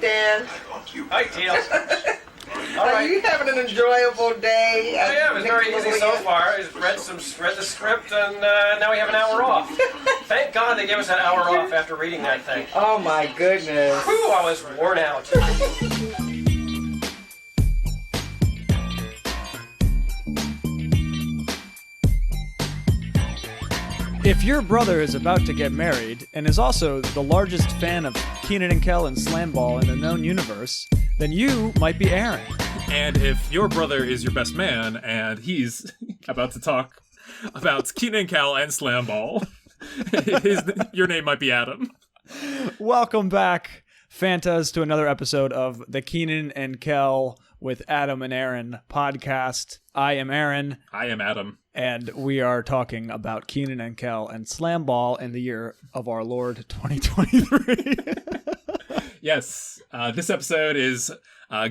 Dan. Hi, Teal. Are you having an enjoyable day? Yeah, it was very easy so far. I just read the script, and now we have an hour off. Thank God they gave us an hour off after reading that thing. Oh my goodness. Whew, I was worn out. If your brother is about to get married and is also the largest fan of Kenan Kel and Slamball in the known universe, then you might be Aaron. And if your brother is your best man and he's about to talk about Kenan Kel and Slamball, your name might be Adam. Welcome back, Fantas, to another episode of the Kenan and Kel with Adam and Aaron podcast. I am Aaron. I am Adam. And we are talking about Kenan and Kel and Slamball in the year of our Lord 2023. Yes, this episode is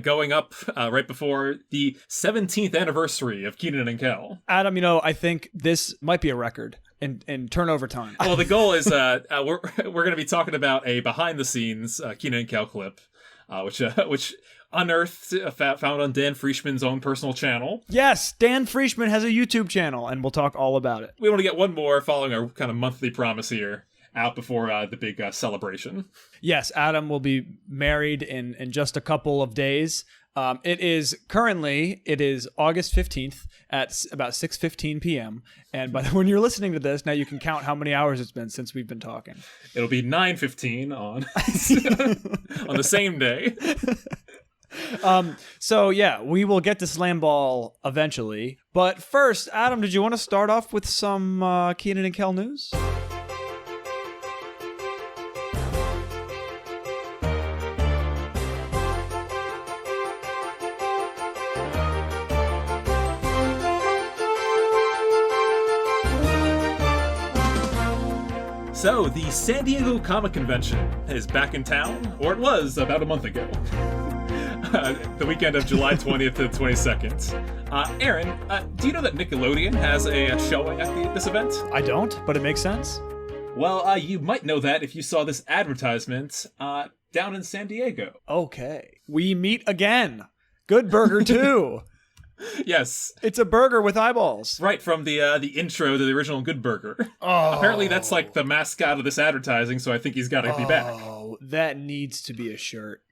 going up right before the 17th anniversary of Kenan and Kel. Adam, I think this might be a record in turnover time. Well, the goal is we're going to be talking about a behind-the-scenes Kenan and Kel clip, which unearthed, found on Dan Frischman's own personal channel. Yes, Dan Frischman has a YouTube channel, and we'll talk all about it. We want to get one more following our kind of monthly promise here out before the big celebration. Yes, Adam will be married in just a couple of days. It is August 15th at about 6:15 p.m. And when you're listening to this, now you can count how many hours it's been since we've been talking. It'll be 9:15 on on the same day. So yeah, we will get to Slamball eventually. But first, Adam, did you want to start off with some Kenan and Kel news? So, the San Diego Comic Convention is back in town, or it was about a month ago. The weekend of July 20th to the 22nd. Aaron, do you know that Nickelodeon has a showing at this event? I don't, but it makes sense. Well, you might know that if you saw this advertisement down in San Diego. Okay. We meet again. Good Burger 2. Yes. It's a burger with eyeballs. Right, from the intro to the original Good Burger. Oh. Apparently that's like the mascot of this advertising, so I think he's got to be back. Oh, that needs to be a shirt.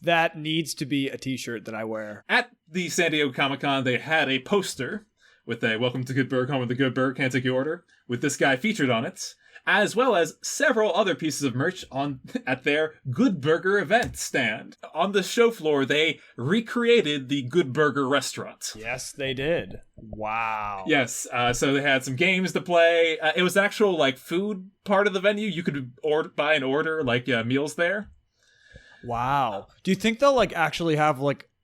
That needs to be a t-shirt that I wear. At the San Diego Comic-Con, they had a poster with a "Welcome to Good Burger, home with the Good Burger, can't take your order," with this guy featured on it, as well as several other pieces of merch at their Good Burger event stand. On the show floor, they recreated the Good Burger restaurant. Yes, they did. Wow. Yes, so they had some games to play. It was actual food part of the venue. You could buy and order meals there. Wow. Do you think they'll actually have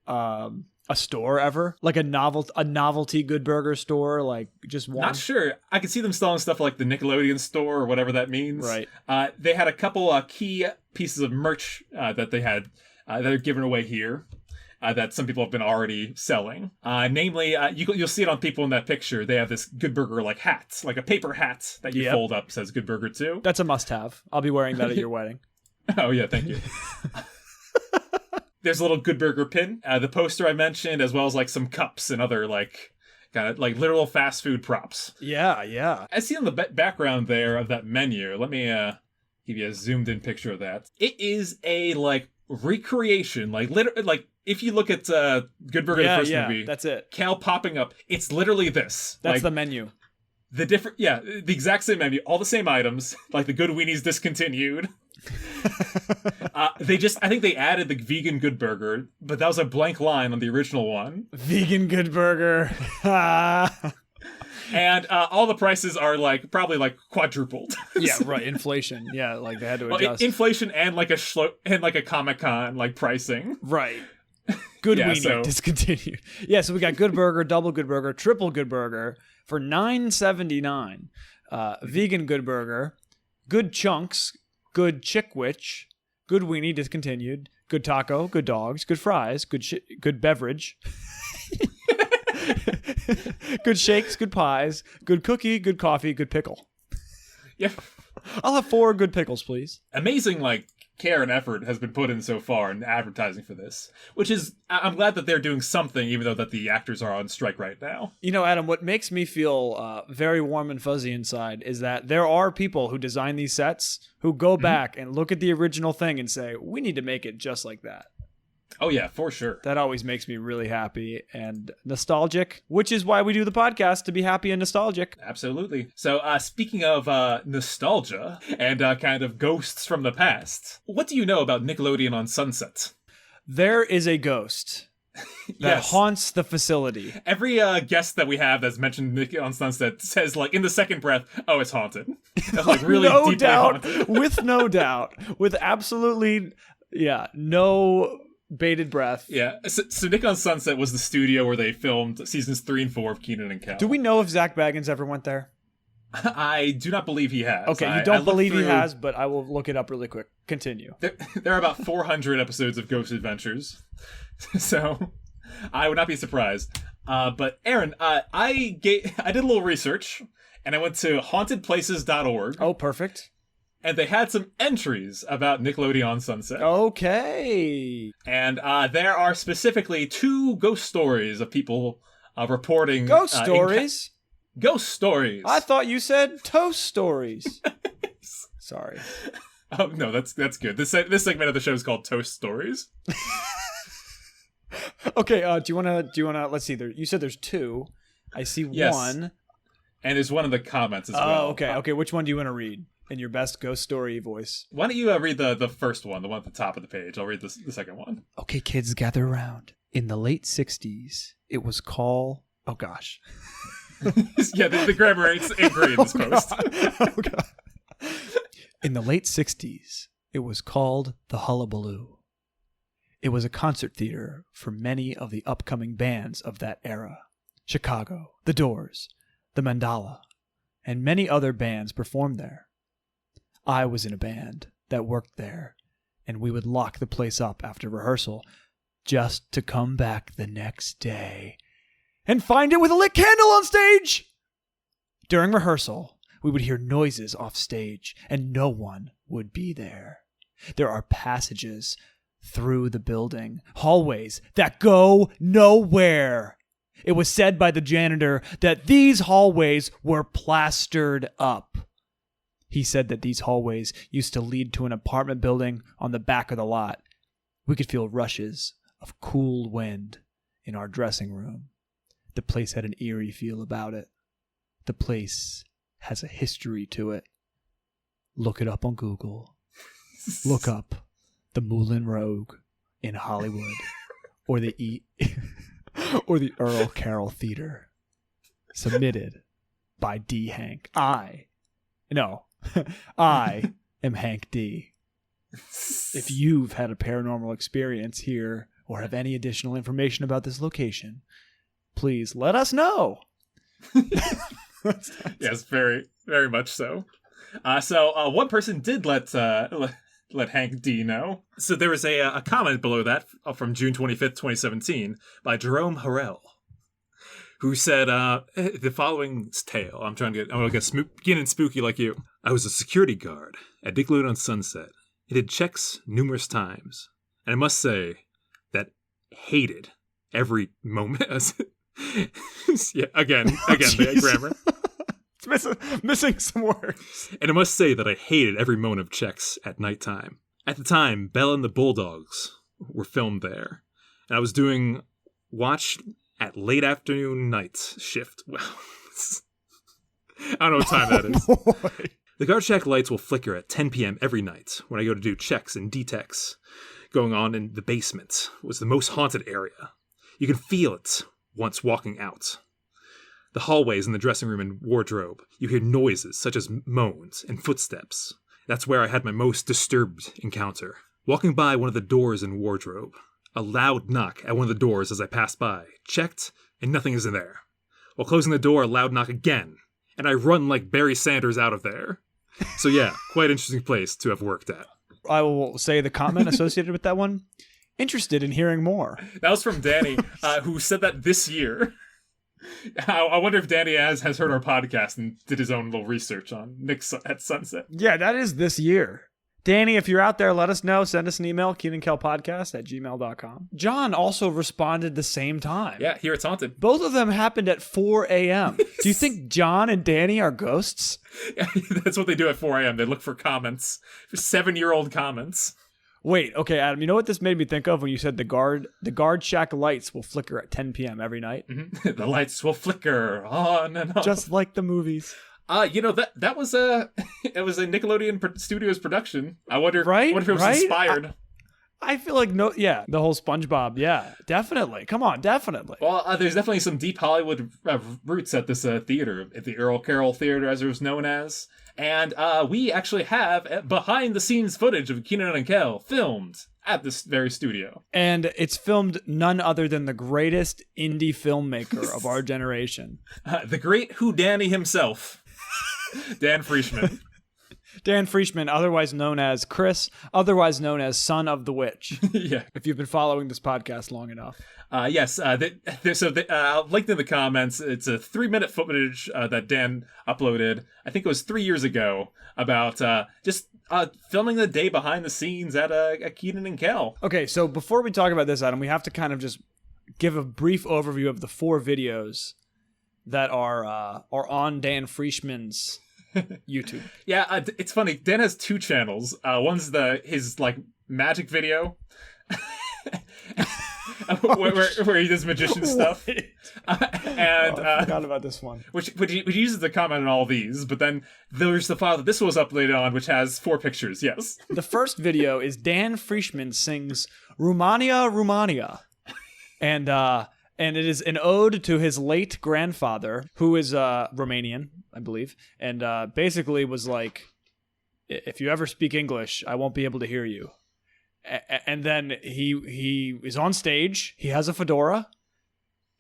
a store ever? Like a novelty Good Burger store? Just one? Not sure. I could see them selling stuff like the Nickelodeon store or whatever that means. Right. They had a couple key pieces of merch that they had that are given away here that some people have been already selling. Namely, you'll see it on people in that picture. They have this Good Burger hat, like a paper hat that you fold up, says Good Burger 2. That's a must-have. I'll be wearing that at your wedding. Oh, yeah, thank you. There's a little Good Burger pin, the poster I mentioned, as well as some cups and other kind of literal fast food props. Yeah. I see on the background there of that menu. Let me give you a zoomed in picture of that. It is a recreation, if you look at Good Burger the first movie, that's it. Cal popping up. It's literally this. That's the menu. The exact same menu, all the same items, the Good Weenies discontinued. I think they added the vegan Good Burger, but that was a blank line on the original one. Vegan Good Burger. And all the prices are probably quadrupled. Yeah, right. Inflation. Yeah, they had to adjust. Inflation and a Comic-Con pricing. Right. Good Weenie discontinued. Yeah, so we got Good Burger, Double Good Burger, Triple Good Burger for $9.79. Vegan Good Burger, Good Chunks, Good Chickwich, Good Weenie discontinued, Good Taco, Good Dogs, Good Fries, Good Beverage, Good Shakes, Good Pies, Good Cookie, Good Coffee, Good Pickle. Yeah. I'll have 4 good pickles, please. Amazing, care and effort has been put in so far in advertising for this, which is, I'm glad that they're doing something, even though that the actors are on strike right now. You know, Adam, what makes me feel very warm and fuzzy inside is that there are people who design these sets who go back and look at the original thing and say, we need to make it just like that. Oh yeah, for sure. That always makes me really happy and nostalgic, which is why we do the podcast, to be happy and nostalgic. Absolutely. So speaking of nostalgia and kind of ghosts from the past, what do you know about Nickelodeon on Sunset? There is a ghost that haunts the facility. Every guest that we have that's mentioned Nick on Sunset says, like, in the second breath, oh, it's haunted. That's, like, really no deeply doubt, haunted. with no doubt, with absolutely, no bated breath. Yeah, so Nick on Sunset was the studio where they filmed seasons 3 and 4 of Kenan and Kel. Do we know if Zach Baggins ever went there? I do not believe he has. Okay, you don't believe he has, but I will look it up really quick. Continue. There are about 400 episodes of Ghost Adventures, so I would not be surprised. But Aaron, I did a little research, and I went to hauntedplaces.org. Oh, perfect. And they had some entries about Nickelodeon on Sunset. Okay. And there are specifically 2 ghost stories of people reporting... Ghost stories? Ghost stories. I thought you said toast stories. Sorry. Oh, no, that's good. This segment of the show is called Toast Stories. Okay, do you want to, let's see, you said there's 2. I see one. And there's one in the comments as well. Oh, okay. Okay, which one do you want to read in your best ghost story voice? Why don't you read the first one, the one at the top of the page. I'll read the second one. Okay, kids, gather around. In the late 60s, it was called... Oh, gosh. Yeah, the grammar ain't great in this post. Oh, God. In the late 60s, it was called the Hullabaloo. It was a concert theater for many of the upcoming bands of that era. Chicago, The Doors, The Mandala, and many other bands performed there. I was in a band that worked there, and we would lock the place up after rehearsal just to come back the next day and find it with a lit candle on stage. During rehearsal, we would hear noises off stage, and no one would be there. There are passages through the building, hallways that go nowhere. It was said by the janitor that these hallways were plastered up. He said that these hallways used to lead to an apartment building on the back of the lot. We could feel rushes of cool wind in our dressing room. The place had an eerie feel about it. The place has a history to it. Look it up on Google. Look up the Moulin Rouge in Hollywood, or the Earl Carroll Theater. Submitted by D. Hank. I am Hank D. If you've had a paranormal experience here or have any additional information about this location, please let us know. Yes, very, very much so. So one person did let Hank D know. So there was a comment below that from June 25th, 2017 by Jerome Harrell, who said the following tale. I'm gonna get getting spooky like you. I was a security guard at Nickelodeon on Sunset. I did checks numerous times, and I must say that hated every moment. Yeah, again, the grammar. It's missing some words. And I must say that I hated every moment of checks at nighttime. At the time, Belle and the Bulldogs were filmed there, and I was doing watch at late afternoon night shift. Well, I don't know what time that is. Boy. The guard shack lights will flicker at 10 p.m. every night when I go to do checks and detects. Going on in the basement was the most haunted area. You can feel it once walking out. The hallways in the dressing room and wardrobe, you hear noises such as moans and footsteps. That's where I had my most disturbed encounter. Walking by one of the doors in wardrobe, a loud knock at one of the doors as I passed by, checked, and nothing is in there. While closing the door, a loud knock again, and I run like Barry Sanders out of there. So yeah, quite interesting place to have worked at. I will say the comment associated with that one, interested in hearing more. That was from Danny, who said that this year. I wonder if Danny has heard our podcast and did his own little research on Nick at Sunset. Yeah, that is this year. Danny, if you're out there, let us know. Send us an email, KenanKelPodcast@gmail.com. John also responded the same time. Yeah, here it's haunted. Both of them happened at 4 a.m. Do you think John and Danny are ghosts? That's what they do at 4 a.m. They look for comments. For 7-year-old comments. Wait, okay, Adam, you know what this made me think of when you said the guard shack lights will flicker at 10 p.m. every night? Mm-hmm. The lights will flicker on and on. Just like the movies. That was a Nickelodeon Studios production. I wonder if it was inspired. I feel like the whole SpongeBob, yeah, definitely. Come on, definitely. Well, there's definitely some deep Hollywood roots at this theater, at the Earl Carroll Theater, as it was known as. And we actually have behind-the-scenes footage of Kenan and Kel filmed at this very studio. And it's filmed none other than the greatest indie filmmaker of our generation. The great Whodani himself, Dan Frischman. Dan Frischman, otherwise known as Chris, otherwise known as Son of the Witch. Yeah. If you've been following this podcast long enough. Yes. I'll link in the comments. It's a 3-minute footage that Dan uploaded. I think it was 3 years ago about just filming the day behind the scenes at Kenan and Kel. Okay, so before we talk about this, Adam, we have to kind of just give a brief overview of the 4 videos that are on Dan Frischman's YouTube. Yeah, it's funny. Dan has 2 channels. One's his magic video, where he does magician stuff, and I forgot about this one. Which he uses to comment on all these. But then there's the file that this was uploaded on, which has 4 pictures. Yes. The first video is Dan Frischman sings "Romania, Romania," and it is an ode to his late grandfather, who is Romanian, I believe, and basically was like, if you ever speak English, I won't be able to hear you. And then he is on stage, he has a fedora,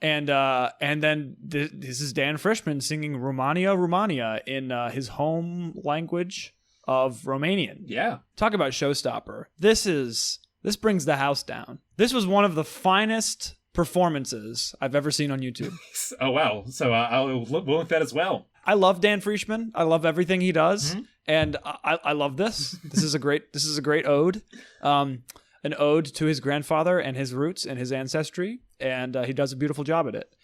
and then this is Dan Frischman singing Romania, Romania in his home language of Romanian. Yeah. Talk about showstopper. This brings the house down. This was one of the finest performances I've ever seen on YouTube. Oh wow! So we'll link that as well. I love Dan Frischman. I love everything he does, and I love this. This is a great ode, an ode to his grandfather and his roots and his ancestry, and he does a beautiful job at it.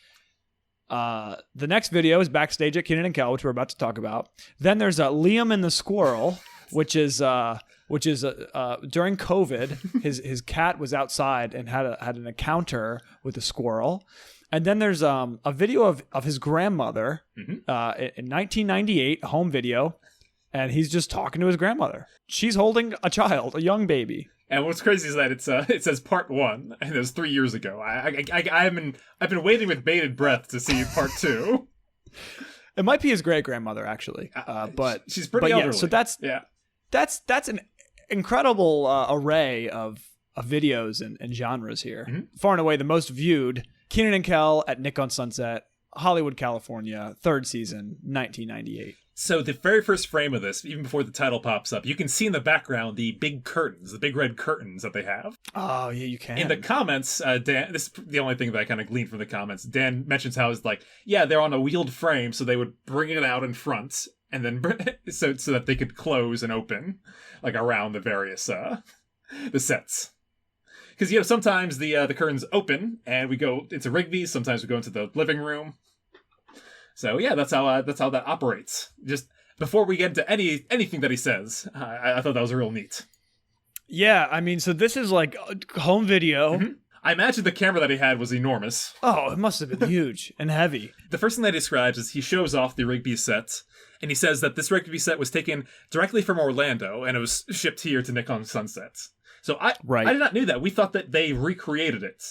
The next video is Backstage at Kenan and Kel, which we're about to talk about. Then there's Liam and the Squirrel, which is during COVID, his cat was outside and had an encounter with a squirrel. And then there's a video of his grandmother in 1998, home video, and he's just talking to his grandmother. She's holding a child, a young baby. And what's crazy is that it says part 1, and it was 3 years ago. I've been waiting with bated breath to see part 2. It might be his great grandmother actually, but she's pretty elderly. Yeah, so that's an incredible array of videos and genres here. Far and away the most viewed. Kenan and Kel at Nick on Sunset, Hollywood, California, 3rd season, 1998. So the very first frame of this, even before the title pops up, you can see in the background the big curtains, the big red curtains that they have. Oh, yeah, you can. In the comments, Dan, this is the only thing that I kind of gleaned from the comments, Dan mentions how it's like, yeah, they're on a wheeled frame, so they would bring it out in front, and then so that they could close and open, like around the various the sets. Because sometimes the curtains open and we go into Rigby's. Sometimes we go into the living room. So yeah, that's how that operates. Just before we get into anything that he says, I thought that was real neat. Yeah, I mean, so this is like home video. I imagine the camera that he had was enormous. Oh, it must have been huge and heavy. The first thing that he describes is he shows off the Rigby set, and he says that this Rigby set was taken directly from Orlando and it was shipped here to Nick on Sunset. So I did not know that. We thought that they recreated it.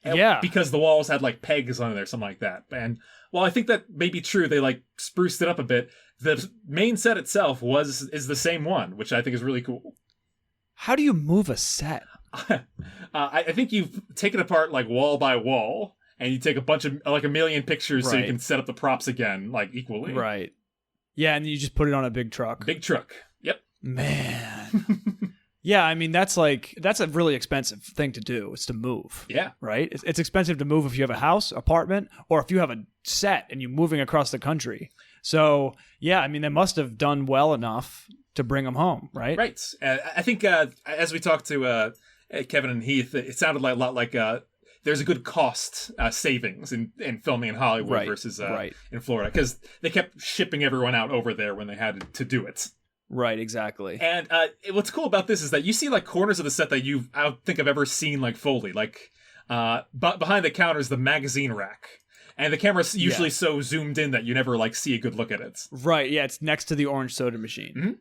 Yeah. Because the walls had like pegs on there, something like that. And while I think that may be true, they like spruced it up a bit. The main set itself is the same one, which I think is really cool. How do you move a set? I think you've taken apart like wall by wall, and you take a bunch of like a million pictures so you can set up the props again like equally. Right. Yeah, and you just put it on a big truck. Big truck. Yep. Man. Yeah, I mean, that's a really expensive thing to do. It's to move. Yeah. Right? It's expensive to move if you have a house, apartment, or if you have a set and you're moving across the country. So, yeah, I mean, they must have done well enough to bring them home, right? Right. I think as we talked to Kevin and Heath, it sounded like a lot like there's a good cost savings in filming in Hollywood versus in Florida, because they kept shipping everyone out over there when they had to do it. Right, exactly. And what's cool about this is that you see like corners of the set that I don't think I've ever seen like fully. Like behind the counter is the magazine rack. And the camera's usually so zoomed in that you never like see a good look at it. Right, yeah, it's next to the orange soda machine. Mm-hmm.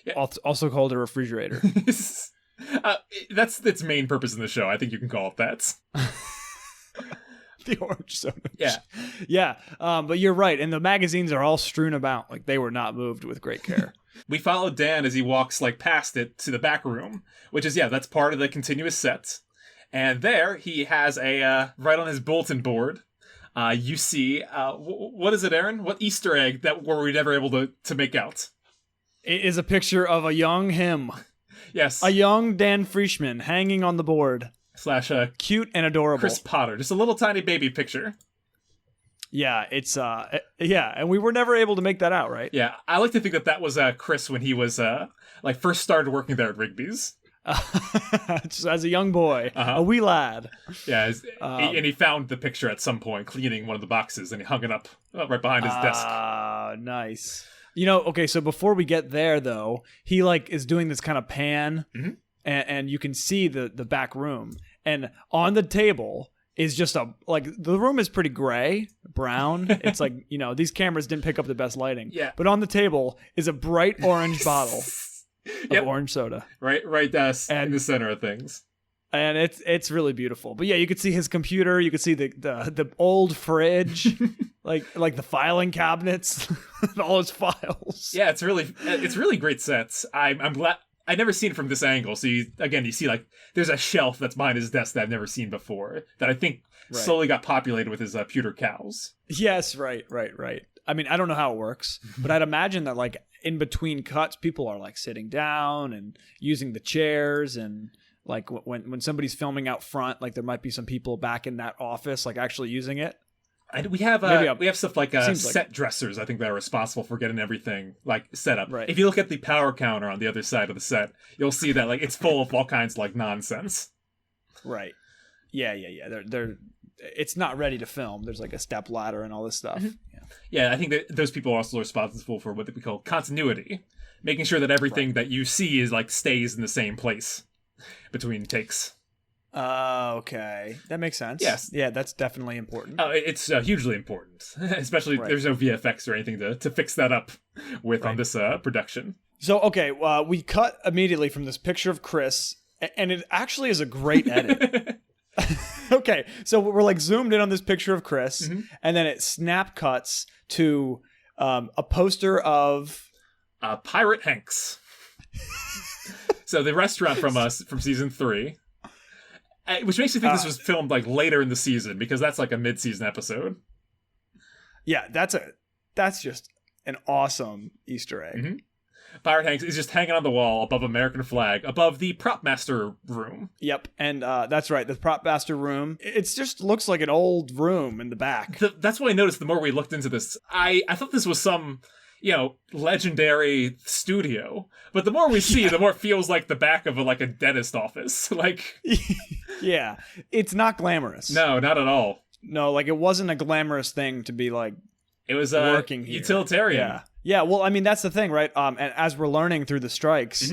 Yeah. Also called a refrigerator. That's its main purpose in the show. I think you can call it that. The orange soda machine. Yeah. But you're right, and the magazines are all strewn about. Like, they were not moved with great care. We follow Dan as he walks like past it to the back room, which is, that's part of the continuous set. And there he has a, right on his bulletin board, you see, what is it, Aaron? What Easter egg that were we never able to make out? It is a picture of a young him. Yes. A young Dan Frischman hanging on the board. / cute and adorable. Chris Potter. Just a little tiny baby picture. Yeah, it's, and we were never able to make that out, right? Yeah, I like to think that was Chris when he was, first started working there at Rigby's. Just as a young boy, a wee lad. Yeah, and he found the picture at some point cleaning one of the boxes, and he hung it up right behind his desk. Nice. Okay, so before we get there, though, he is doing this kind of pan, and you can see the back room, and on the table is just the room is pretty gray, brown. It's these cameras didn't pick up the best lighting. Yeah. But on the table is a bright orange bottle of orange soda. Right in the center of things. And it's really beautiful. But yeah, you could see his computer, you could see the old fridge, like the filing cabinets, all his files. Yeah, it's really great sets. I'm glad I've never seen it from this angle. So you see there's a shelf that's behind his desk that I've never seen before that I think slowly got populated with his pewter cows. Yes, right. I mean, I don't know how it works, but I'd imagine that in between cuts, people are sitting down and using the chairs, and when somebody's filming out front, there might be some people back in that office actually using it. We have stuff like set dressers, I think, that are responsible for getting everything set up. Right. If you look at the power counter on the other side of the set, you'll see that it's full of all kinds of nonsense. Right. Yeah. They're it's not ready to film. There's a step ladder and all this stuff. Mm-hmm. Yeah, I think that those people are also responsible for what we call continuity, making sure that everything that you see is stays in the same place between takes. Okay. That makes sense. Yes. Yeah, that's definitely important. It's hugely important, especially there's no VFX or anything to fix that up with on this production. So, okay, we cut immediately from this picture of Chris, and it actually is a great edit. Okay, so we're zoomed in on this picture of Chris, and then it snap cuts to a poster of Pirate Hanks. So the restaurant from season 3. Which makes you think this was filmed later in the season, because that's a mid-season episode. Yeah, that's just an awesome Easter egg. Mm-hmm. Pirate Hanks is just hanging on the wall above American flag, above the prop master room. Yep, and that's right, the prop master room. It just looks like an old room in the back. That's what I noticed the more we looked into this. I thought this was some legendary studio, but the more we see, the more it feels like the back of a dentist office. Yeah, it's not glamorous. No, not at all. No, it wasn't a glamorous thing to be it was working here. Utilitarian. Yeah, well, I mean, that's the thing, right? And as we're learning through the strikes,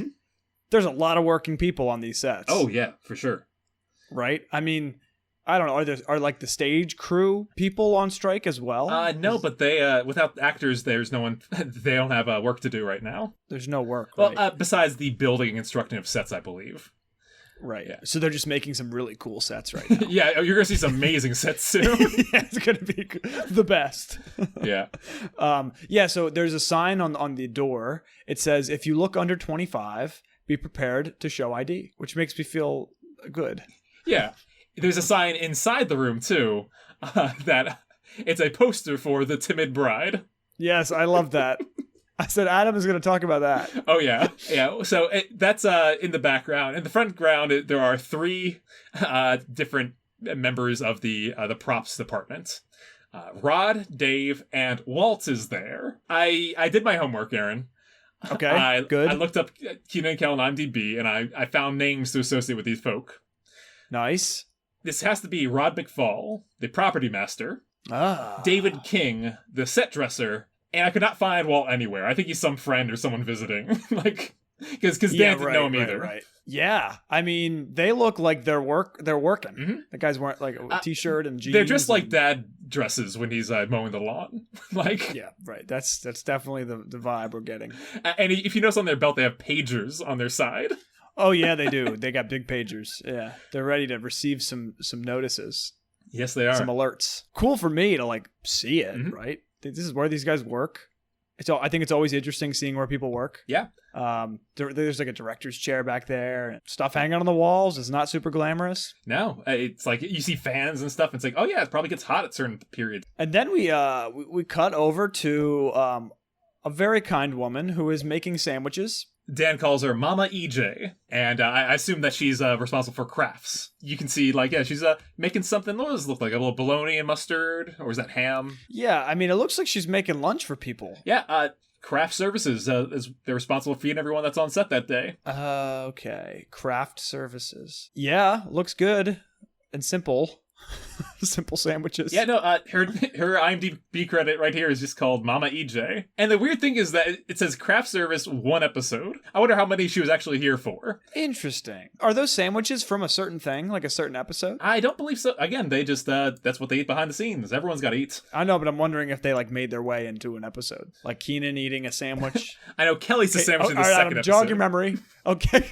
there's a lot of working people on these sets. Oh yeah, for sure. Right? I mean, I don't know. Are the stage crew people on strike as well? No, but they without actors, there's no one. They don't have work to do right now. There's no work. Well, right? Besides the building and constructing of sets, I believe. Right. Yeah. So they're just making some really cool sets right now. Yeah, you're gonna see some amazing sets soon. Yeah, it's gonna be the best. Yeah. Yeah. So there's a sign on the door. It says, "If you look under 25, be prepared to show ID," which makes me feel good. Yeah. There's a sign inside the room too, that it's a poster for The Timid Bride. Yes, I love that. I said Adam is going to talk about that. Oh yeah. So that's in the background. In the front ground, there are 3 different members of the props department. Rod, Dave, and Walt is there. I did my homework, Aaron. Okay, good. I looked up Kenan Kel on IMDb, and I found names to associate with these folk. Nice. This has to be Rod McFall, the property master, Ah. David King, the set dresser, and I could not find Walt anywhere. I think he's some friend or someone visiting. Like, because Dan didn't know him either. Right. Yeah, I mean, they look like they're working. Mm-hmm. The guys weren't like a t-shirt and jeans. They're just like dad dresses when he's mowing the lawn. Like, yeah, right. That's definitely the vibe we're getting. And if you notice on their belt, they have pagers on their side. Oh yeah, they do. They got big pagers. Yeah, they're ready to receive some notices. Yes, they are. Some alerts. Cool for me to like see it. Mm-hmm. Right. This is where these guys work. I think it's always interesting seeing where people work. Yeah. There's like a director's chair back there. Stuff hanging on the walls. It's not super glamorous. No, it's like you see fans and stuff. And it's like, oh yeah, it probably gets hot at certain periods. And then we cut over to a very kind woman who is making sandwiches. Dan calls her Mama EJ, and I assume that she's responsible for crafts. You can see, like, yeah, she's making something. What does it look like? A little bologna and mustard? Or is that ham? Yeah, I mean, it looks like she's making lunch for people. Yeah, craft services is they're responsible for feeding everyone that's on set that day. Okay, craft services. Yeah, looks good and simple. Simple sandwiches. Yeah, no, her IMDb credit right here is just called Mama EJ. And the weird thing is that it says craft service 1 episode. I wonder how many she was actually here for. Interesting. Are those sandwiches from a certain thing, like a certain episode? I don't believe so. Again, they just, that's what they eat behind the scenes. Everyone's got to eat. I know, but I'm wondering if they like made their way into an episode. Like Kenan eating a sandwich. I know Kelly's a sandwich in the all right, second Adam, episode. jog your memory. Okay.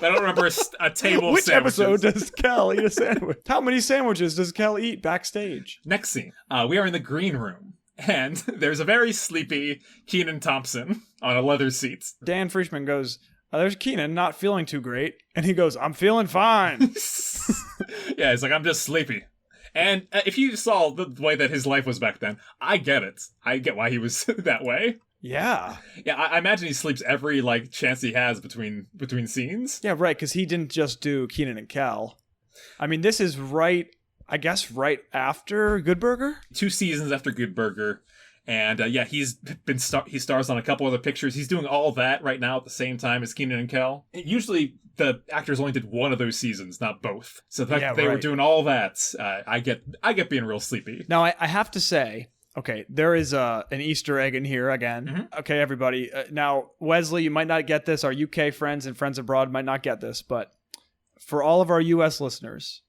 I don't remember a table of Which sandwiches. episode does Kel eat a sandwich? How many sandwiches does Kel eat backstage? Next scene, we are in the green room, and there's a very sleepy Kenan Thompson on a leather seat. Dan Frischman goes, there's Kenan not feeling too great. And he goes, I'm feeling fine. Yeah, he's like, I'm just sleepy. And if you saw the way that his life was back then, I get it. I get why he was that way. Yeah. Yeah, I imagine he sleeps every like chance he has between scenes. Yeah, right, because he didn't just do Kenan and Kel. I mean, this is right after Good Burger? 2 seasons after Good Burger. And yeah, he stars on a couple other pictures. He's doing all that right now at the same time as Kenan and Kel. Usually the actors only did one of those seasons, not both. So the fact that they were doing all that, I get being real sleepy. Now, I have to say, okay, there is an Easter egg in here again. Mm-hmm. Okay, everybody. Now, Wesley, you might not get this. Our UK friends and friends abroad might not get this. But for all of our US listeners,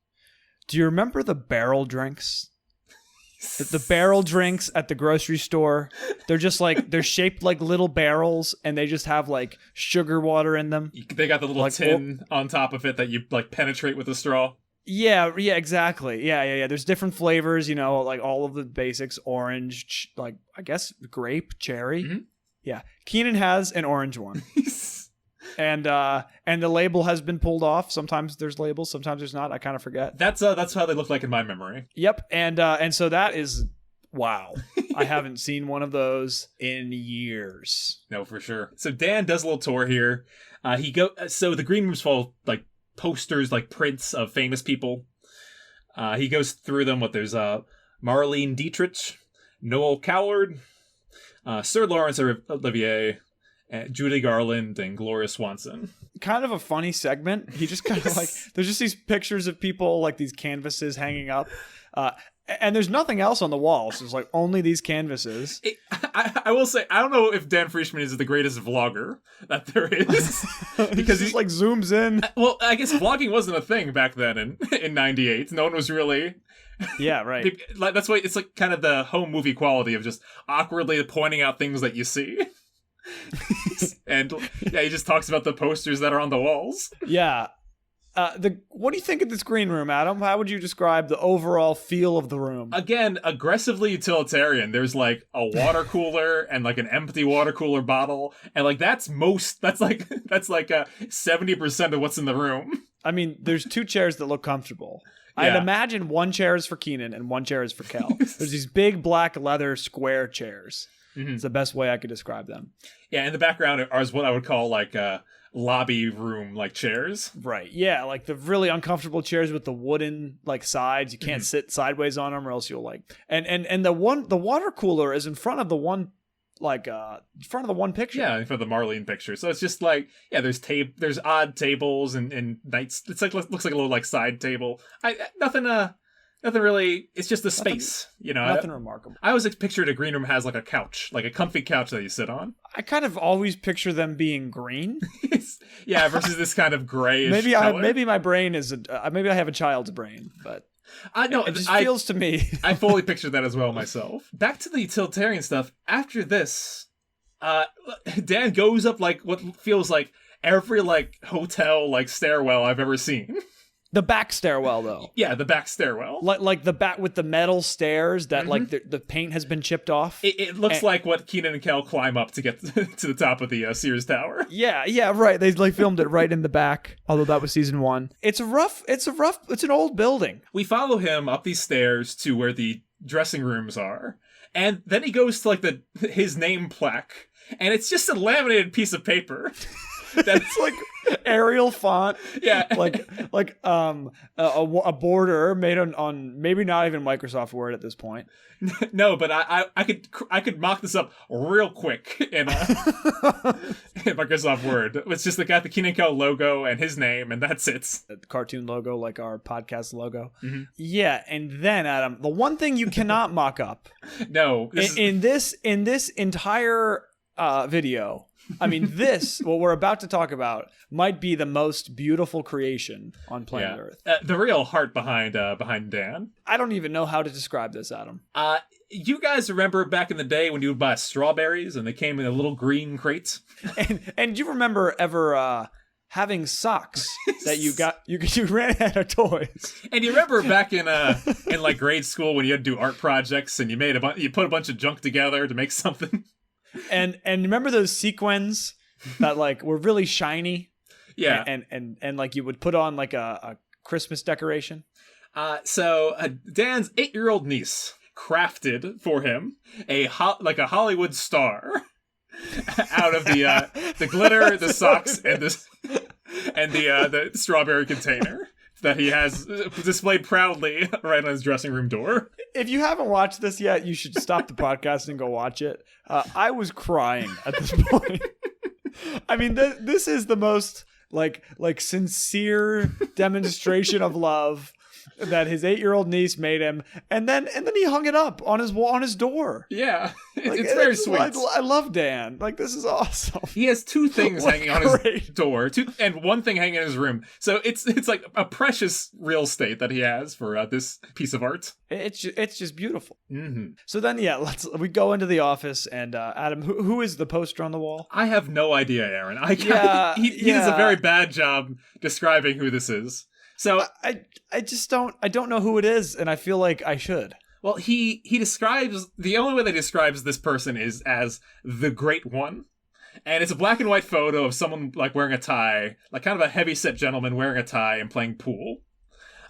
do you remember the barrel drinks? The barrel drinks at the grocery store, they're just like, they're shaped like little barrels and they just have like sugar water in them. They got the little tin on top of it that you like penetrate with a straw. Yeah, exactly. Yeah. There's different flavors, like all of the basics, orange, like I guess grape, cherry. Mm-hmm. Yeah. Kenan has an orange one. And the label has been pulled off. Sometimes there's labels, sometimes there's not. I kind of forget. That's how they look like in my memory. Yep, and so that is wow. I haven't seen one of those in years. No, for sure. So Dan does a little tour here. So the green room's full of like posters, like prints of famous people. He goes through them. There's Marlene Dietrich, Noel Coward, Sir Laurence Olivier, Judy Garland, and Gloria Swanson. Kind of a funny segment. He just kind of like, there's just these pictures of people, like these canvases hanging up. And there's nothing else on the walls. There's like only these canvases. I will say, I don't know if Dan Frischman is the greatest vlogger that there is. Because he just like zooms in. Well, I guess vlogging wasn't a thing back then in 98. No one was really... Yeah, right. That's why it's like kind of the home movie quality of just awkwardly pointing out things that you see. And yeah, he just talks about the posters that are on the walls. Yeah. What do you think of this green room, Adam? How would you describe the overall feel of the room? Again, aggressively utilitarian. There's like a water cooler and like an empty water cooler bottle, and like that's like 70% of what's in the room. I mean, there's 2 chairs that look comfortable. Yeah. I'd imagine 1 chair is for Kenan and 1 chair is for Kel. There's these big black leather square chairs. Mm-hmm. It's the best way I could describe them. Yeah, in the background are what I would call like lobby room like chairs. Right. Yeah, like the really uncomfortable chairs with the wooden like sides. You can't sit sideways on them or else you'll like. And the water cooler is in front of the one front of the one picture. Yeah, for the Marlene picture. So it's just like, yeah, there's odd tables and nights. It's like looks like a little like side table. Nothing really. It's just the space, Nothing remarkable. I always pictured a green room has like a couch, like a comfy couch that you sit on. I kind of always picture them being green. Yeah, versus this kind of grayish. Maybe my brain is maybe I have a child's brain, but it just feels to me. I fully pictured that as well myself. Back to the utilitarian stuff. After this, Dan goes up like what feels like every like hotel like stairwell I've ever seen. The back stairwell, though. Yeah, the back stairwell. Like the back with the metal stairs that like the paint has been chipped off. It looks like what Kenan and Kel climb up to get to the top of the Sears Tower. Yeah, right. They like filmed it right in the back. Although that was season 1. It's an old building. We follow him up these stairs to where the dressing rooms are, and then he goes to like his name plaque, and it's just a laminated piece of paper. That's like Arial font, yeah, like a border made on maybe not even Microsoft Word at this point. No, but I could mock this up real quick in Microsoft Word. It's just got the Kenan Kel logo and his name, and that's it. The cartoon logo, like our podcast logo. Mm-hmm. Yeah, and then Adam, the one thing you cannot mock up. No, in this entire video. I mean, what we're about to talk about, might be the most beautiful creation on planet Earth. The real heart behind Dan. I don't even know how to describe this, Adam. You guys remember back in the day when you would buy strawberries and they came in a little green crate? And do you remember ever having socks that you ran out of toys? And you remember back in like grade school when you had to do art projects and you put a bunch of junk together to make something? And remember those sequins that like were really shiny? Yeah. And like you would put on like a Christmas decoration? So Dan's 8-year-old niece crafted for him a Hollywood star out of the glitter, the socks, and the strawberry container that he has displayed proudly right on his dressing room door. If you haven't watched this yet, you should stop the podcast and go watch it. I was crying at this point. I mean, this is the most like sincere demonstration of love that his 8-year-old niece made him, and then he hung it up on his wall, on his door. Yeah, it's very sweet. I love Dan. Like, this is awesome. He has 2 things hanging on his door, and 1 thing hanging in his room. So it's like a precious real estate that he has for this piece of art. It's just beautiful. Mm-hmm. So then, we go into the office, and Adam, who is the poster on the wall? I have no idea, Aaron. He does a very bad job describing who this is. So I just don't know who it is, and I feel like I should. Well, he describes, the only way that he describes this person is as the Great One. And it's a black and white photo of someone like wearing a tie, like kind of a heavy-set gentleman wearing a tie and playing pool.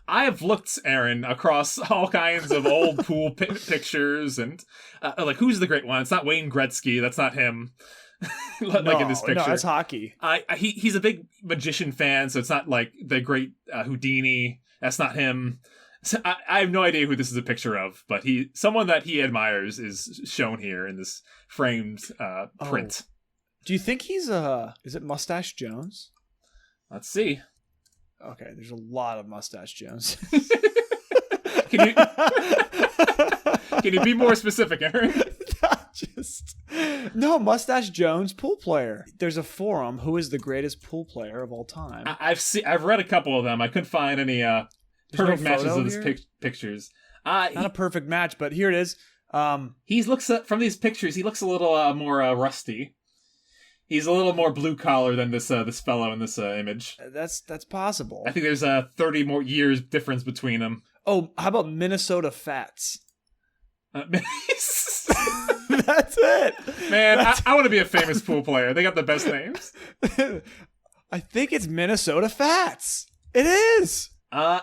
I have looked, Aaron, across all kinds of old pool pictures and like, who's the Great One? It's not Wayne Gretzky. That's not him. Like in this picture. No, it's hockey. He's a big magician fan, so it's not like the great Houdini. That's not him. So I have no idea who this is a picture of, but someone that he admires is shown here in this framed print. Do you think he's is it Mustache Jones? Let's see. Okay, there's a lot of Mustache Jones. Can you be more specific, Aaron? No, Mustache Jones, pool player. There's a forum. Who is the greatest pool player of all time? I've read a couple of them. I couldn't find any perfect matches of his pictures. Not a perfect match, but here it is. He looks from these pictures. He looks a little more rusty. He's a little more blue collar than this fellow in this image. That's possible. I think there's 30 more years difference between them. Oh, how about Minnesota Fats? That's it. Man, I want to be a famous pool player. They got the best names. I think it's Minnesota Fats. It is.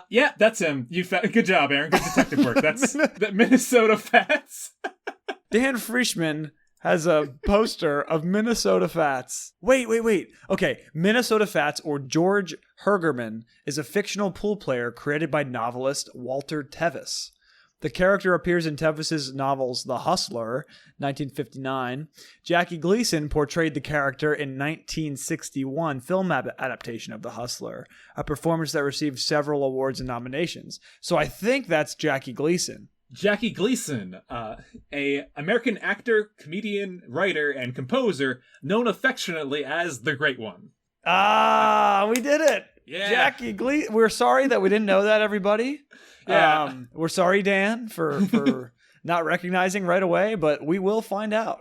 Yeah, that's him. Good job, Aaron. Good detective work. That's that Minnesota Fats. Dan Frischman has a poster of Minnesota Fats. Wait. Okay, Minnesota Fats, or George Hergerman, is a fictional pool player created by novelist Walter Tevis. The character appears in Teves's novels The Hustler, 1959. Jackie Gleason portrayed the character in 1961 film adaptation of The Hustler, a performance that received several awards and nominations. So I think that's Jackie Gleason. Jackie Gleason, a American actor, comedian, writer, and composer known affectionately as the Great One. Ah, we did it. Yeah. Jackie Gleason. We're sorry that we didn't know that, everybody. Yeah. We're sorry, Dan, for not recognizing right away, but we will find out.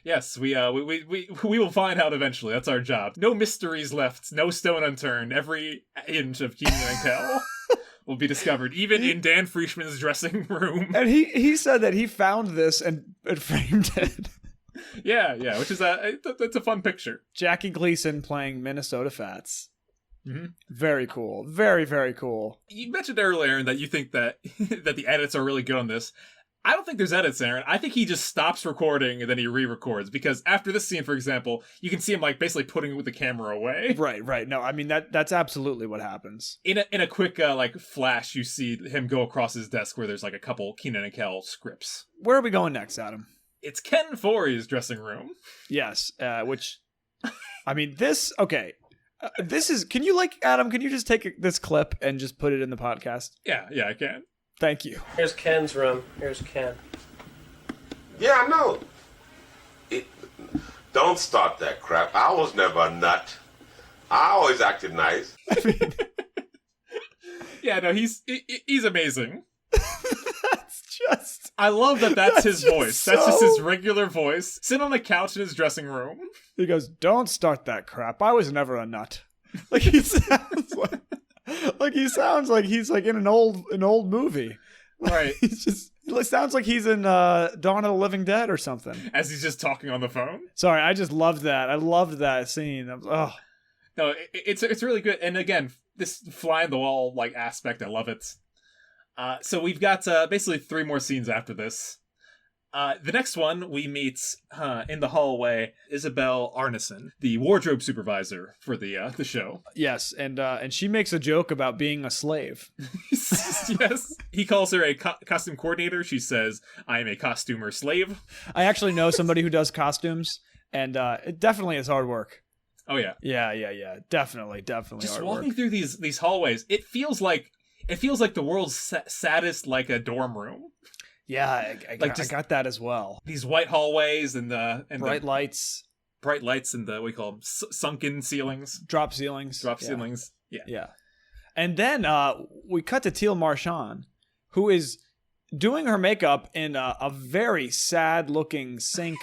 Yes, we will find out eventually. That's our job. No mysteries left, no stone unturned. Every inch of Kenan Kel will be discovered, even in Dan Frischman's dressing room. And he said that he found this and framed it. Yeah, which is that's a fun picture. Jackie Gleason playing Minnesota Fats. Mm-hmm. Very cool. Very, very cool. You mentioned earlier, Aaron, that you think that that the edits are really good on this. I don't think there's edits, Aaron. I think he just stops recording and then he re-records, because after this scene, for example, you can see him like basically putting the camera away. Right. No, I mean that's absolutely what happens. In a quick like flash, you see him go across his desk where there's like a couple Kenan and Kel scripts. Where are we going next, Adam? It's Ken Foree's dressing room. Yes, which I mean okay. This is. Can you Adam? Can you just take this clip and just put it in the podcast? Yeah, I can. Thank you. Here's Ken's room. Here's Ken. Yeah, I know. Don't start that crap. I was never a nut. I always acted nice. Yeah, no, he's amazing. That's just. I love that's his voice. So... That's just his regular voice. Sit on a couch in his dressing room. He goes, "Don't start that crap. I was never a nut." Like he sounds like he's like in an old movie. Right. It sounds like he's in Dawn of the Living Dead or something. As he's just talking on the phone. Sorry, I just loved that. I loved that scene. Oh. No, it's really good. And again, this fly on the wall like aspect, I love it. So we've got basically 3 more scenes after this. The next one, we meet in the hallway Isabel Arneson, the wardrobe supervisor for the show. Yes, and she makes a joke about being a slave. Yes, he calls her a costume coordinator. She says, "I am a costumer slave." I actually know somebody who does costumes, and it definitely is hard work. Oh yeah, yeah, definitely. Just hard walking work. through these hallways, it feels like the world's saddest like a dorm room. Yeah, I got that as well. These white hallways and bright lights and the what we call them sunken ceilings, drop ceilings. Ceilings. Yeah. And then we cut to Teal Marchand, who is doing her makeup in a very sad looking sink.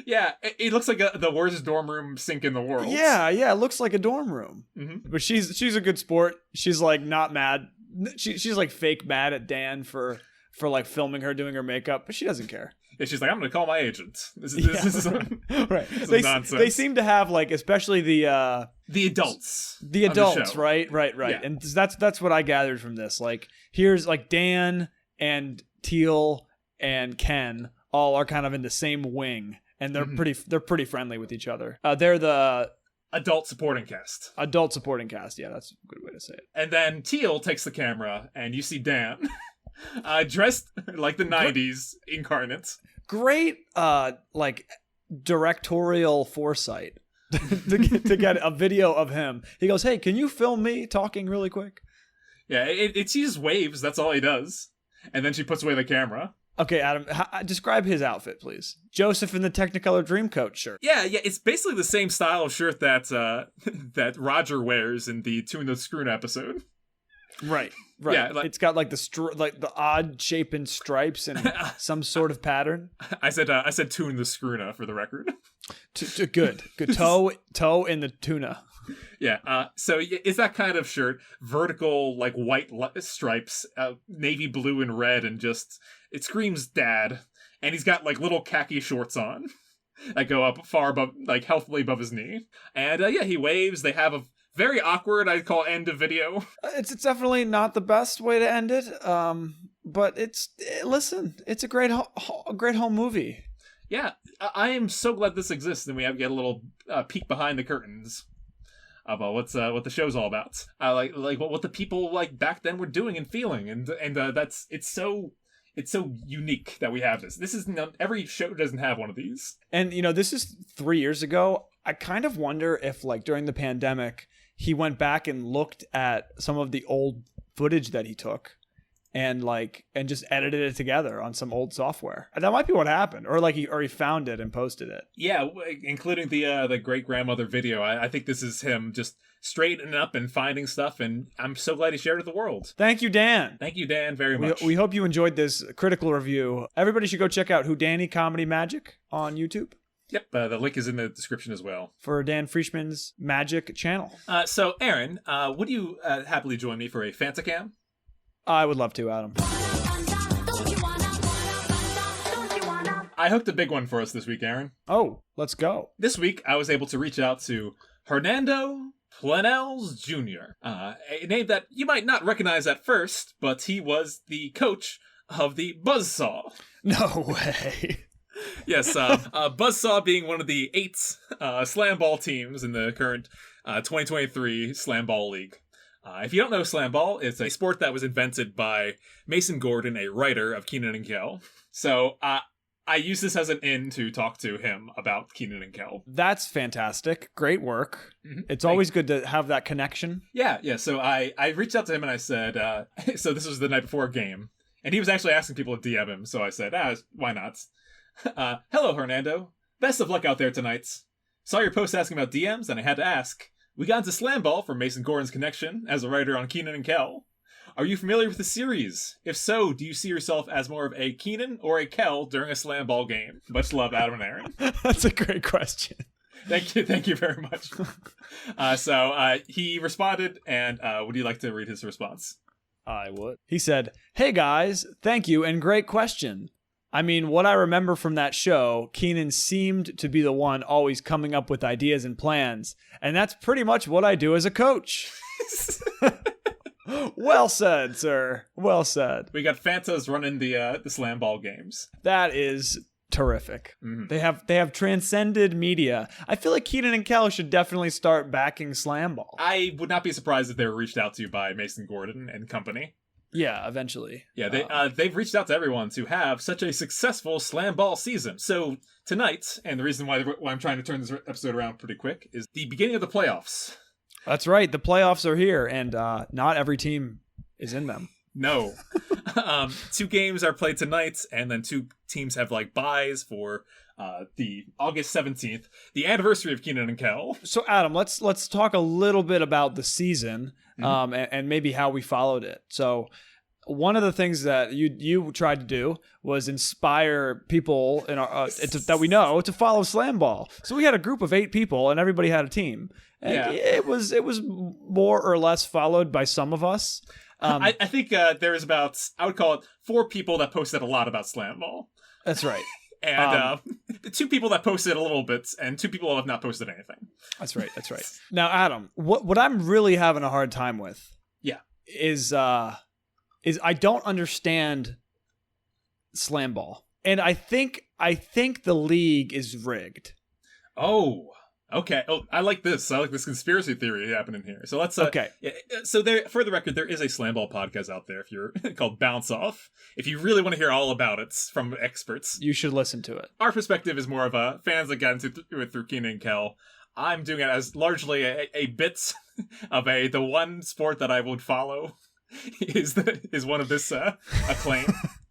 Yeah, it looks like the worst dorm room sink in the world. Yeah, it looks like a dorm room. Mm-hmm. But she's a good sport. She's like not mad. She's like fake mad at Dan for like filming her doing her makeup, but she doesn't care. Yeah, she's like, "I'm gonna call my agent." This is right. Nonsense. They seem to have like, especially the adults. The adults, right? Yeah. And that's what I gathered from this. Like, here's like Dan and Teal and Ken all are kind of in the same wing, and they're pretty friendly with each other. They're the adult supporting cast. Yeah, that's a good way to say it. And then Teal takes the camera, and you see Dan. Dressed like the 90s incarnate. Great like directorial foresight to get a video of him. He goes, "Hey, can you film me talking really quick?" Yeah, he just waves, that's all he does. And then she puts away the camera. Okay, Adam, describe his outfit, please. Joseph in the Technicolor Dreamcoat shirt. Yeah, it's basically the same style of shirt that that Roger wears in the Two in the Screw episode. Right. Yeah, it's got like the odd shape and stripes and some sort of pattern. I said tune the screwna for the record. Good toe in the tuna. Yeah. So it's that kind of shirt, vertical like white stripes, navy blue and red, and just it screams dad. And he's got like little khaki shorts on that go up far above, like healthily above his knee. And he waves. They have a very awkward, I'd call, end of video. It's definitely not the best way to end it, but it's a great home movie. Yeah, I am so glad this exists, and we get a little peek behind the curtains of what the show's all about. Like what the people like back then were doing and feeling, and it's so it's so unique that we have this. This is not, every show doesn't have one of these. And, this is 3 years ago. I kind of wonder if, like, during the pandemic, he went back and looked at some of the old footage that he took and just edited it together on some old software. That might be what happened. Or he found it and posted it. Yeah, including the great-grandmother video. I think this is him just straightening up and finding stuff, and I'm so glad he shared it with the world. Thank you, Dan. Thank you, Dan, very much. We hope you enjoyed this critical review. Everybody should go check out Whodani Comedy Magic on YouTube. Yep, the link is in the description as well. For Dan Frischman's Magic channel. So, Aaron, would you happily join me for a Fantacam? I would love to, Adam. I hooked a big one for us this week, Aaron. Oh, let's go. This week, I was able to reach out to Hernando Planels Jr., a name that you might not recognize at first, but he was the coach of the Buzzsaw. No way. Yes, Buzzsaw being one of the 8 Slamball teams in the current 2023 Slamball League. If you don't know Slamball, it's a sport that was invented by Mason Gordon, a writer of Kenan Kel. So I use this as an in to talk to him about Kenan Kel. That's fantastic. Great work. Mm-hmm. It's always good to have that connection. Yeah. So I reached out to him and I said, so this was the night before a game. And he was actually asking people to DM him. So I said, why not? Hello, Hernando. Best of luck out there tonight. Saw your post asking about DMs and I had to ask. We got into Slamball from Mason Gordon's connection as a writer on Kenan Kel. Are you familiar with the series? If so, do you see yourself as more of a Kenan or a Kel during a Slamball game? Much love, Adam and Aaron. That's a great question. Thank you very much. So he responded, and would you like to read his response? I would. He said, "Hey guys, thank you and great question. I mean, what I remember from that show, Kenan seemed to be the one always coming up with ideas and plans, and that's pretty much what I do as a coach." Well said, sir. Well said. We got Fantas running the Slamball games. That is terrific. Mm-hmm. They have transcended media. I feel like Kenan and Kel should definitely start backing Slamball. I would not be surprised if they were reached out to by Mason Gordon and company. Yeah, eventually. Yeah, they've reached out to everyone to have such a successful Slamball season. So tonight, and the reason why I'm trying to turn this episode around pretty quick, is the beginning of the playoffs. That's right. The playoffs are here, and not every team is in them. No. 2 games are played tonight, and then 2 teams have buys for the August 17th, the anniversary of Kenan and Kel. So Adam, let's talk a little bit about the season, and maybe how we followed it. So one of the things that you tried to do was inspire people in our, that we know to follow Slamball. So we had a group of 8 people, and everybody had a team. And it was more or less followed by some of us. I think there's about, I would call it 4 people that posted a lot about Slamball. That's right. And 2 people that posted a little bit, and 2 people have not posted anything. That's right. Now, Adam, what I'm really having a hard time with, is I don't understand Slamball, and I think the league is rigged. Oh. Okay. Oh, I like this. I like this conspiracy theory happening here. So let's. Okay. So there, for the record, there is a Slamball podcast out there. If you're called Bounce Off, if you really want to hear all about it from experts, you should listen to it. Our perspective is more of a fans that got into it through Kenan and Kel. I'm doing it as largely a bit of the one sport that I would follow is one of this acclaim.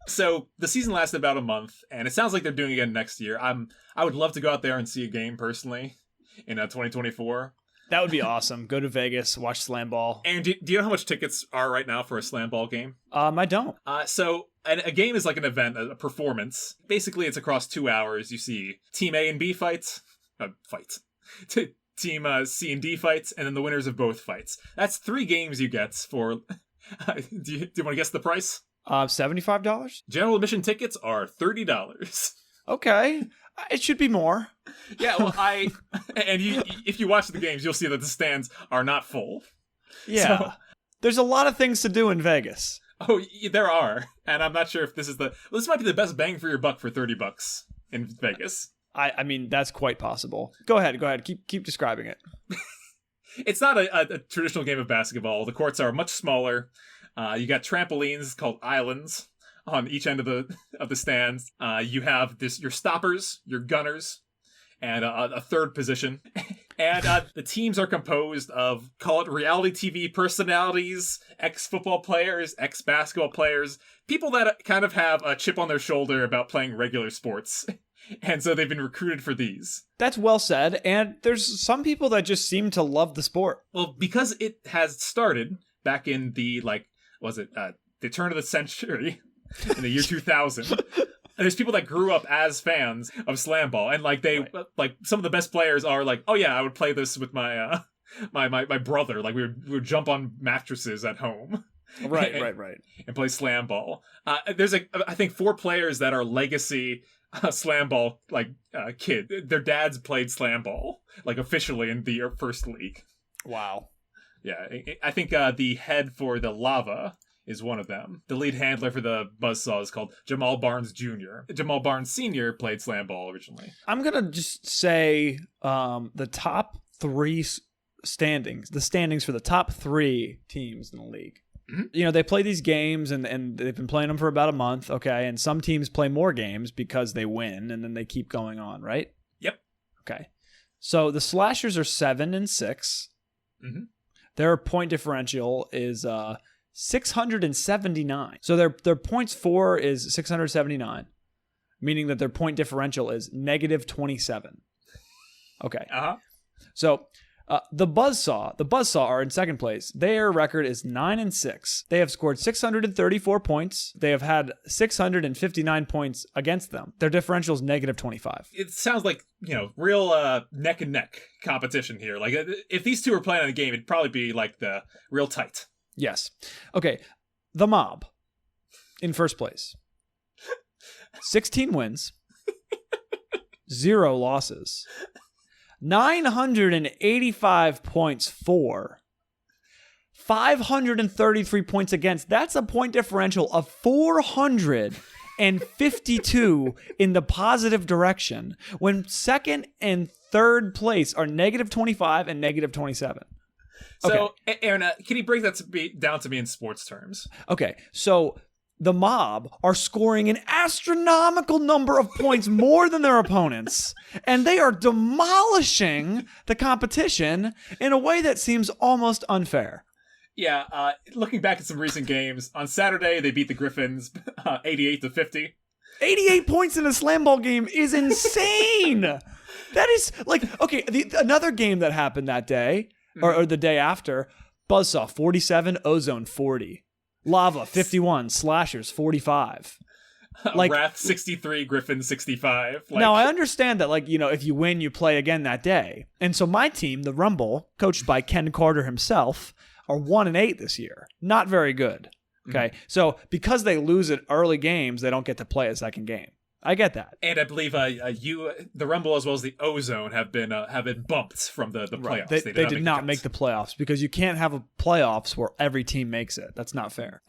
So the season lasted about a month, and it sounds like they're doing it again next year. I would love to go out there and see a game personally in 2024. That would be awesome. Go to Vegas, watch Slamball. And do you know how much tickets are right now for a Slamball game? I don't. So a game is like an event, a performance. Basically, it's across 2 hours. You see Team A and B fights. Team C and D fights, and then the winners of both fights. That's 3 games you get for... do you want to guess the price? $75? General admission tickets are $30. Okay. It should be more. Yeah, well, if you watch the games, you'll see that the stands are not full. Yeah. So, there's a lot of things to do in Vegas. Oh, there are. And I'm not sure if this might be the best bang for your buck for $30 in Vegas. I mean, that's quite possible. Go ahead. Keep describing it. It's not a traditional game of basketball. The courts are much smaller. You got trampolines called islands. on each end of the stands. You have your stoppers, your gunners, and a third position. And the teams are composed of, call it reality TV personalities, ex-football players, ex-basketball players, people that kind of have a chip on their shoulder about playing regular sports. And so they've been recruited for these. That's well said. And there's some people that just seem to love the sport. Well, because it has started back in the, the turn of the century, in the year 2000. There's people that grew up as fans of Slamball, and like some of the best players are like, oh yeah, I would play this with my my brother. Like we would jump on mattresses at home. Right. And play Slamball. There's I think 4 players that are legacy Slamball kid. Their dads played Slamball officially in the first league. Wow. Yeah, I think the head for the Lava is one of them. The lead handler for the Buzzsaw is called Jamal Barnes Jr. Jamal Barnes Sr. played Slamball originally. I'm going to just say the top 3 standings, the standings for the top 3 teams in the league. Mm-hmm. You know, they play these games and they've been playing them for about a month, okay? And some teams play more games because they win and then they keep going on, right? Yep. Okay. So the Slashers are 7-6. Mm-hmm. Their point differential is 679. So their points for is 679, meaning that their point differential is -27. Okay. Uh-huh. So the Buzzsaw are in second place. Their record is 9-6. They have scored 634 points. They have had 659 points against them. Their differential is -25. It sounds like, real neck and neck competition here. Like if these two were playing on a game, it'd probably be like the real tight. Yes. Okay. The Mob in first place. 16 wins, 0 losses, 985 points for, 533 points against. That's a point differential of 452 in the positive direction, when second and third place are -25 and -27. So, okay. Aaron, can you break that down to me in sports terms? Okay, so the Mob are scoring an astronomical number of points more than their opponents, and they are demolishing the competition in a way that seems almost unfair. Yeah, looking back at some recent games, on Saturday they beat the Griffins 88-50. 88 points in a Slamball game is insane! That is, okay, another game that happened that day, or the day after, Buzzsaw 47, Ozone 40. Lava 51, Slashers 45. Wrath 63, Griffin 65. Now, I understand that, if you win, you play again that day. And so my team, the Rumble, coached by Ken Carter himself, are 1-8 this year. Not very good. Okay? Mm-hmm. So because they lose at early games, they don't get to play a second game. I get that. And I believe the Rumble as well as the Ozone have been bumped from the playoffs. Right. They did not make the playoffs because you can't have a playoffs where every team makes it. That's not fair.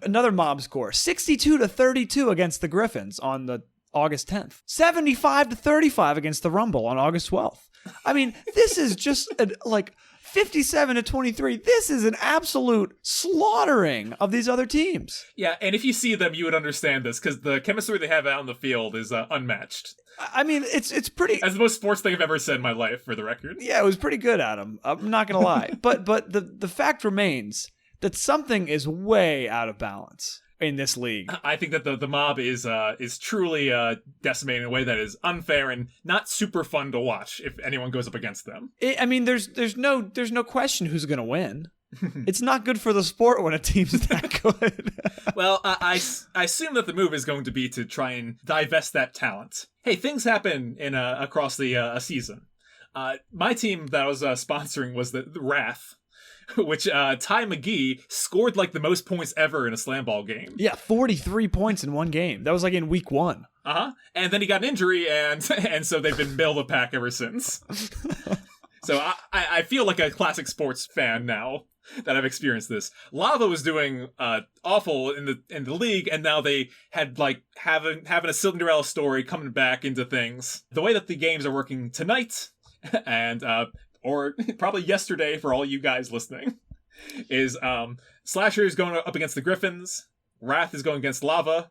Another Mob score, 62-32 against the Griffins on the August 10th. 75-35 against the Rumble on August 12th. I mean, this is just 57-23. This is an absolute slaughtering of these other teams. Yeah, and if you see them, you would understand this because the chemistry they have out on the field is unmatched. I mean, it's pretty. As the most sports thing I've ever said in my life, for the record. Yeah, it was pretty good, Adam. I'm not gonna lie, but the fact remains that something is way out of balance in this league. I think that the Mob is truly decimated in a way that is unfair and not super fun to watch if anyone goes up against them. There's no question who's going to win. It's not good for the sport when a team's that good. Well, I assume that the move is going to be to try and divest that talent. Hey, things happen in across the season. My team that I was sponsoring was the Wrath, which Ty McGee scored the most points ever in a Slamball game. Yeah, 43 points in one game. That was in week 1. Uh-huh. And then he got an injury, and so they've been middle of the pack ever since. So I feel like a classic sports fan now that I've experienced this. Lava was doing awful in the league, and now they had having a Cinderella story coming back into things. The way that the games are working tonight, and or probably yesterday for all you guys listening, is Slashers going up against the Griffins, Wrath is going against Lava.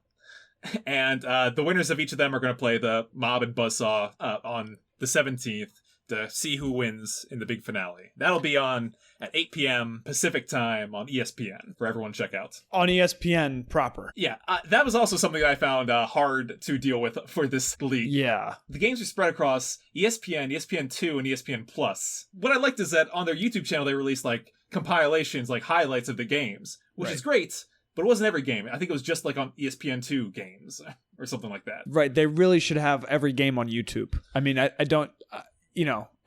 And the winners of each of them are going to play the Mob and Buzzsaw on the 17th to see who wins in the big finale. That'll be on at 8 p.m. Pacific time on ESPN for everyone to check out. On ESPN proper. Yeah, that was also something that I found hard to deal with for this league. Yeah. The games are spread across ESPN, ESPN2, and ESPN Plus. What I liked is that on their YouTube channel, they released like compilations, like highlights of the games, which is great. But it wasn't every game. I think it was just like on ESPN2 games or something like that. Right. They really should have every game on YouTube. I mean, I don't,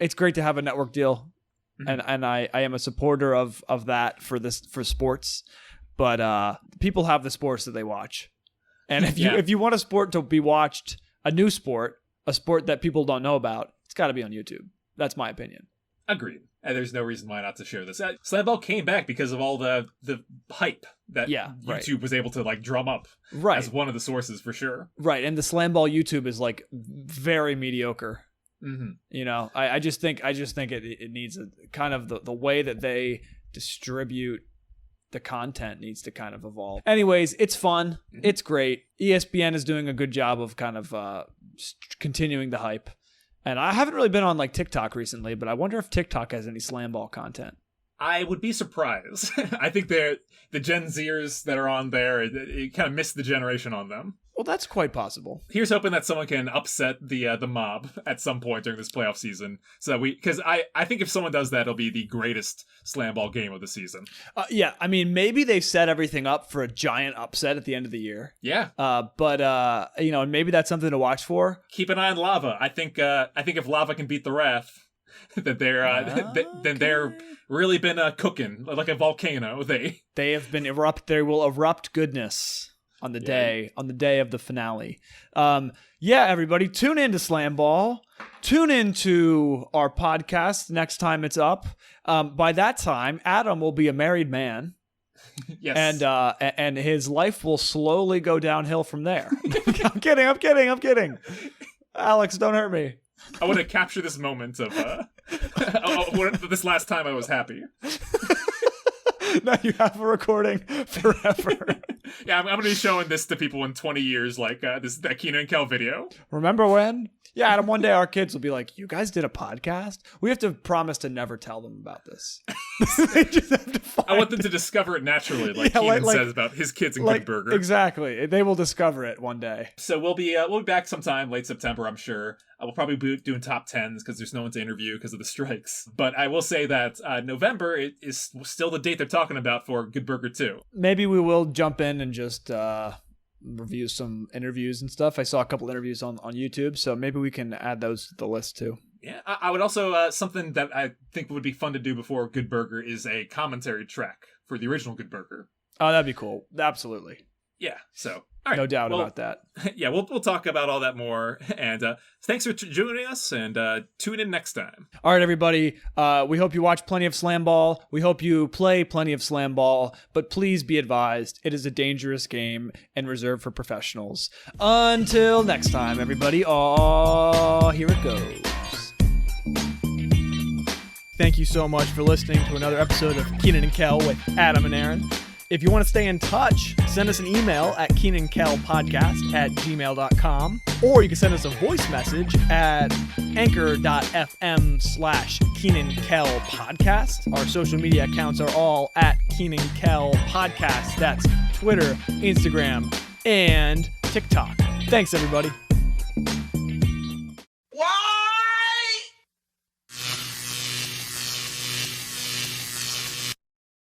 it's great to have a network deal. Mm-hmm. And I am a supporter of that for sports. But people have the sports that they watch. And if you want a sport to be watched, a new sport, a sport that people don't know about, it's got to be on YouTube. That's my opinion. Agreed. And there's no reason why not to share this. Slamball came back because of all the hype that YouTube was able to like drum up as one of the sources for sure. Right, and the Slamball YouTube is like very mediocre. Mm-hmm. I just think it needs a kind of the way that they distribute the content needs to kind of evolve. Anyways, it's fun. Mm-hmm. It's great. ESPN is doing a good job of kind of continuing the hype. And I haven't really been on like TikTok recently, but I wonder if TikTok has any Slamball content. I would be surprised. I think the Gen Zers that are on there, it kind of missed the generation on them. Well, that's quite possible. Here's hoping that someone can upset the Mob at some point during this playoff season, so because I think if someone does that, it'll be the greatest Slamball game of the season. Yeah, I mean, maybe they set everything up for a giant upset at the end of the year. Yeah. But and maybe that's something to watch for. Keep an eye on Lava. I think if Lava can beat the Wrath, that they're really been cooking like a volcano. They have been They will erupt goodness on the day of the finale. Everybody, tune in to Slamball. Tune into our podcast next time it's up. By that time, Adam will be a married man. Yes. And his life will slowly go downhill from there. I'm kidding. Alex, don't hurt me. I want to capture this moment of this last time I was happy. Now you have a recording forever. Yeah, I'm going to be showing this to people in 20 years, like that Kenan Kel video. Remember when? Yeah, Adam, one day our kids will be like, you guys did a podcast? We have to promise to never tell them about this. They just have to I want them to discover it naturally, like Kenan says about his kids in Good Burger. Exactly. They will discover it one day. So we'll be back sometime late September, I'm sure. We'll probably be doing top 10s because there's no one to interview because of the strikes. But I will say that November is still the date they're talking about for Good Burger 2. Maybe we will jump in and just review some interviews and stuff. I saw a couple interviews on YouTube, so maybe we can add those to the list too. Yeah, I would also, something that I think would be fun to do before Good Burger is a commentary track for the original Good Burger. Oh, that'd be cool. Absolutely. Yeah, so, all right. No doubt about that. Yeah, we'll talk about all that more, and thanks for joining us, and tune in next time. All right, everybody, we hope you watch plenty of Slamball. We hope you play plenty of Slamball, but please be advised, it is a dangerous game and reserved for professionals. Until next time, everybody, here it goes. Thank you so much for listening to another episode of Kenan Kel with Adam and Aaron. If you want to stay in touch, send us an email at KenanKelPodcast@gmail.com, or you can send us a voice message at anchor.fm/KenanKelPodcast. Our social media accounts are all at Kenan Kel Podcast. That's Twitter, Instagram, and TikTok. Thanks, everybody.